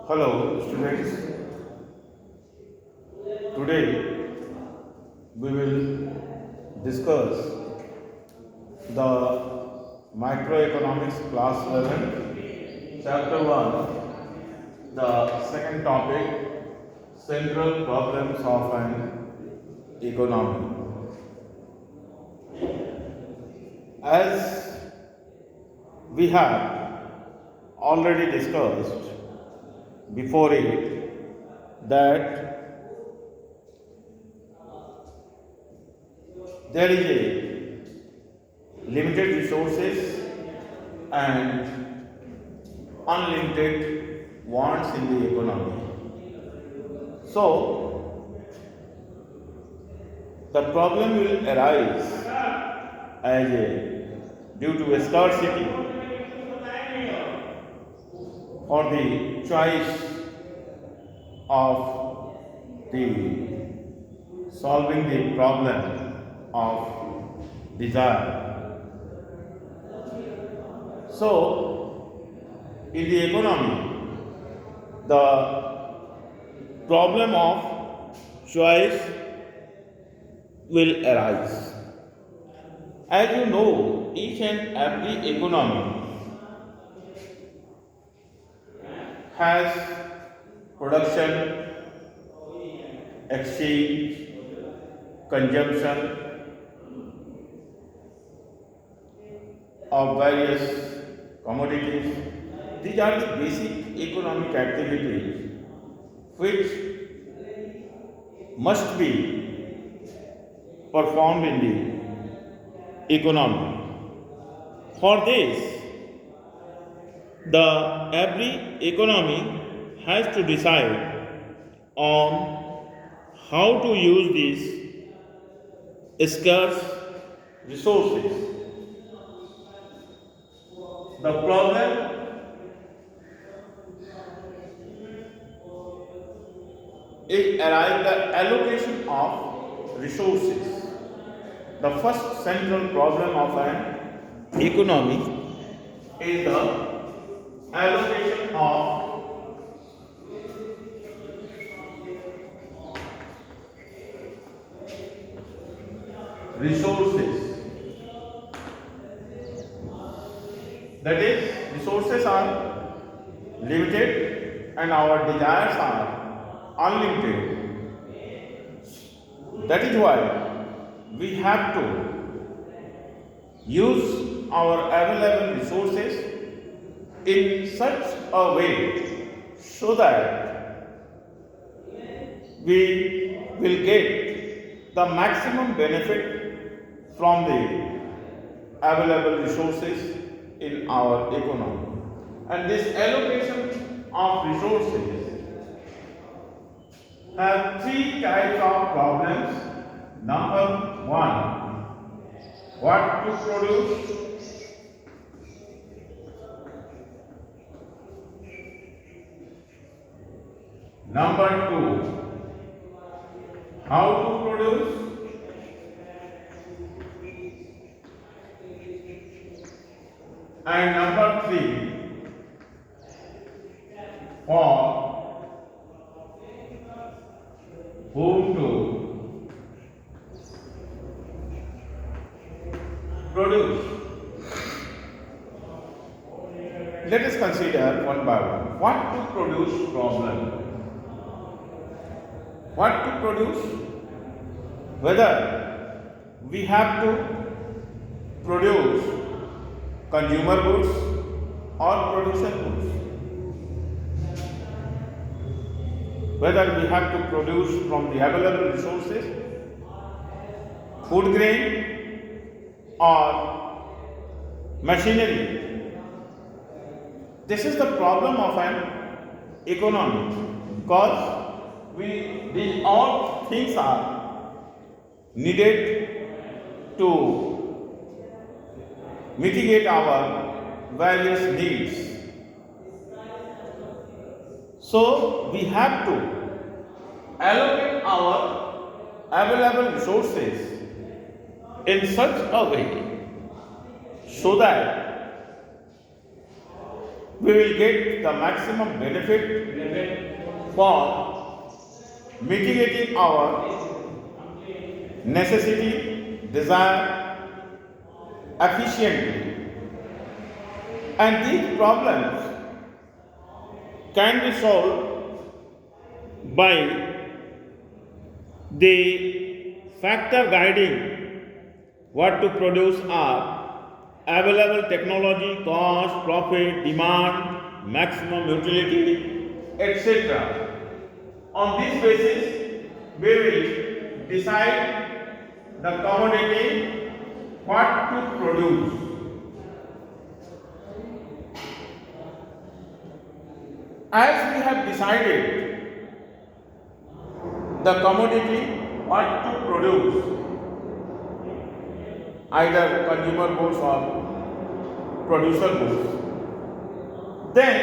Hello, students. Today we will discuss the microeconomics class 11, chapter 1, the second topic, central problems of an economy. As we have already discussed before it, that there is a limited resources and unlimited wants in the economy. So the problem will arise as due to a scarcity or the choice of the solving the problem of desire. So, in the economy, the problem of choice will arise. As you know, each and every economy has production, exchange, consumption of various commodities. These are the basic economic activities which must be performed in the economy. For this, every economy has to decide on how to use these scarce resources. The problem is around the allocation of resources. The first central problem of an economy is the allocation of resources. That is, resources are limited and our desires are unlimited. That is why we have to use our available resources in such a way so that we will get the maximum benefit from the available resources in our economy. And this allocation of resources have three types of problems. Number one, what to produce. Number two, how to produce. And number three, for whom to produce. Let us consider one by one. What to produce problem. What to produce? Whether we have to produce consumer goods or producer goods. Whether we have to produce from the available resources, food grain or machinery. This is the problem of an economy because these all things are needed to mitigate our various needs. So we have to allocate our available resources in such a way so that we will get the maximum benefit for mitigating our necessity, desire efficiently. And these problems can be solved by the factor guiding what to produce are available technology, cost, profit, demand, maximum utility, etc. On this basis, we will decide the commodity what to produce. As we have decided the commodity what to produce, either consumer goods or producer goods, then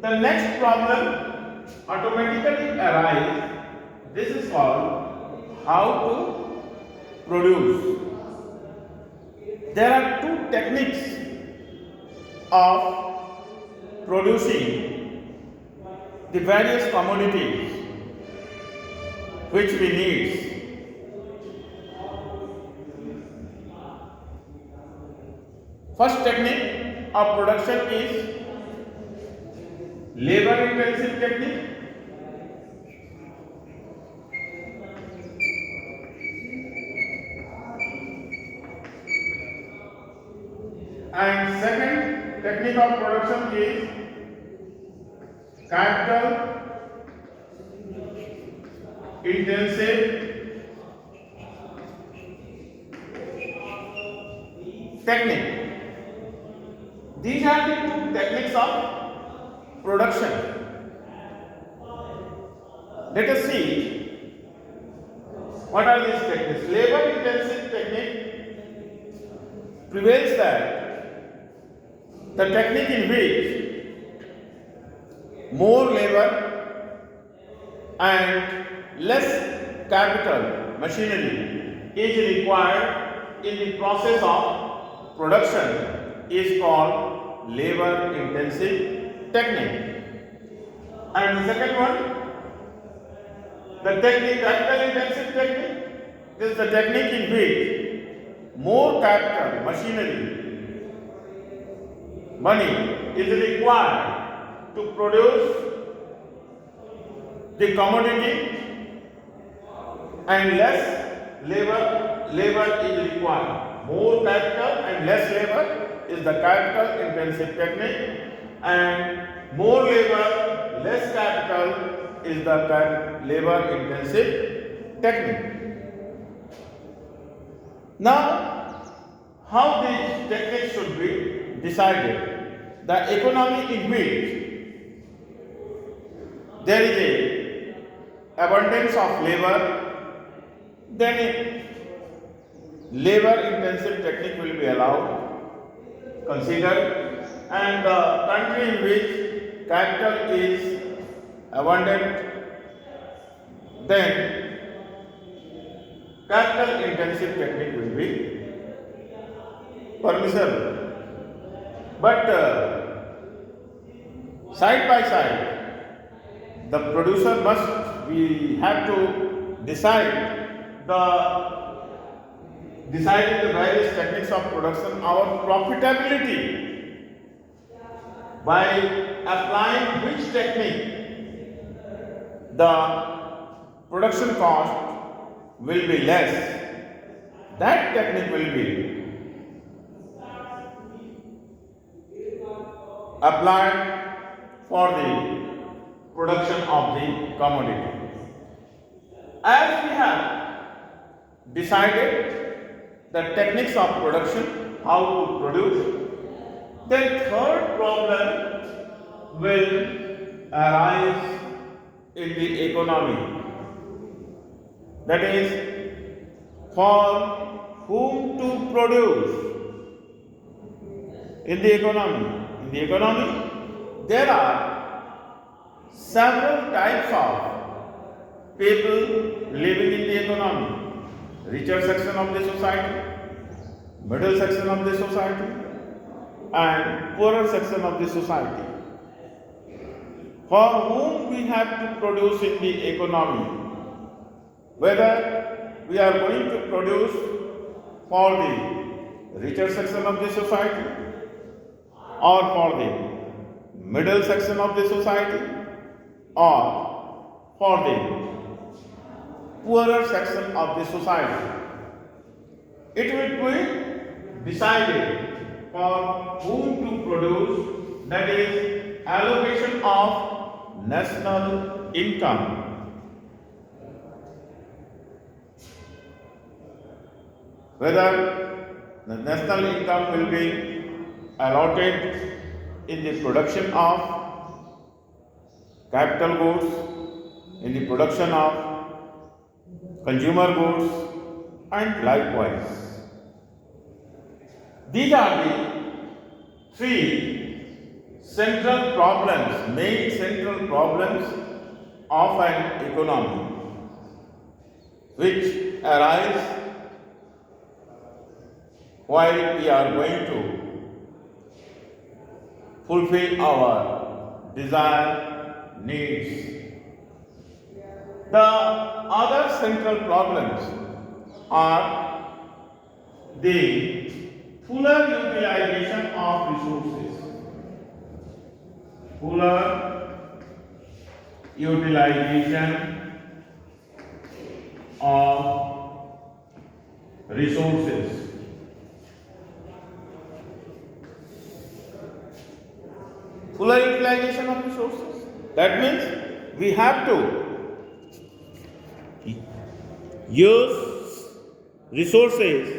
the next problem automatically arises. This is called how to produce. There are two techniques of producing the various commodities which we need. First technique of production is labor intensive technique. And second technique of production is capital intensive technique. These are the two techniques of production. Let us see what are these techniques. Labor intensive technique prevails that the technique in which more labor and less capital machinery is required in the process of production is called labor intensive technique. And the second one, the technique capital intensive technique. This is the technique in which more capital machinery money is required to produce the commodity and less labor is required. More capital and less labor is the capital intensive technique, and more labor, less capital is the labor intensive technique. Now, how these techniques should be decided? The economy in which there is a abundance of labor, then a labor intensive technique will be allowed, considered, and the country in which capital is abundant, then capital intensive technique will be permissible. But side by side, the producer we have to deciding the various techniques of production, our profitability by applying which technique the production cost will be less. That technique will be applied for the production of the commodity. As we have decided the techniques of production, how to produce, then third problem will arise in the economy. That is, for whom to produce in the economy. In the economy, there are several types of people living in the economy. Richer section of the society, middle section of the society, and poorer section of the society, for whom we have to produce in the economy, whether we are going to produce for the richer section of the society or for the middle section of the society or for the poorer section of the society. It will be decided for whom to produce, that is allocation of national income. Whether the national income will be allotted in the production of capital goods, in the production of consumer goods, and likewise. These are the three central problems, main central problems of an economy, which arise while we are going to fulfill our desired needs. The other central problems are the fuller utilization of resources. Fuller utilization of resources. Fuller utilization of resources. That means we have to use resources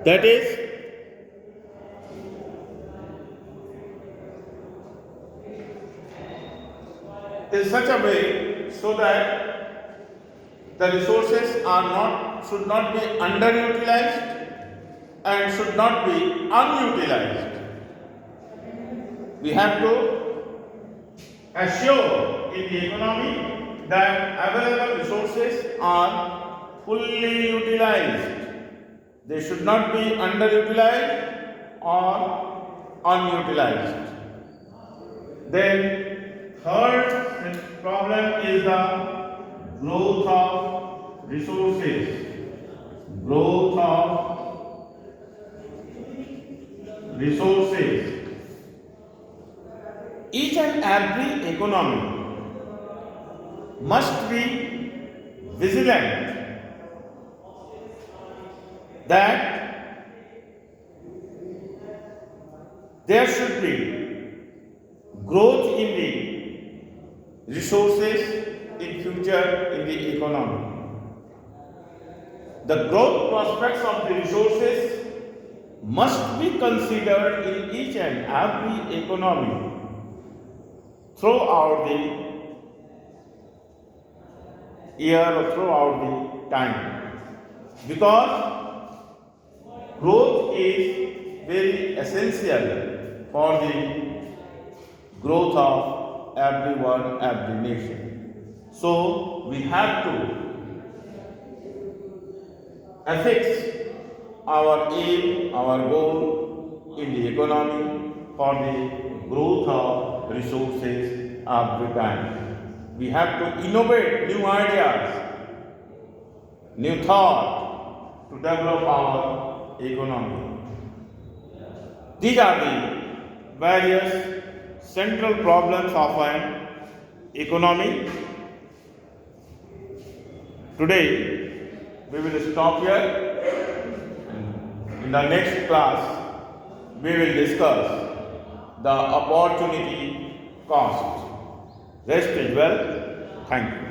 that is in such a way so that the resources should not be underutilized and should not be unutilized. We have to assure in the economy that available resources are fully utilized. They should not be underutilized or unutilized. Then third problem is the growth of resources. Growth of resources. Each and every economy must be vigilant that there should be growth in the resources in future in the economy. The growth prospects of the resources must be considered in each and every economy throughout the year or throughout the time, because growth is very essential for the growth of everyone, every nation. So we have to affix our aim, our goal in the economy for the growth of resources every time. We have to innovate new ideas, new thought to develop our economy. These are the various central problems of an economy. Today we will stop here. In the next class we will discuss the opportunity cost. Rest is well. Thank you.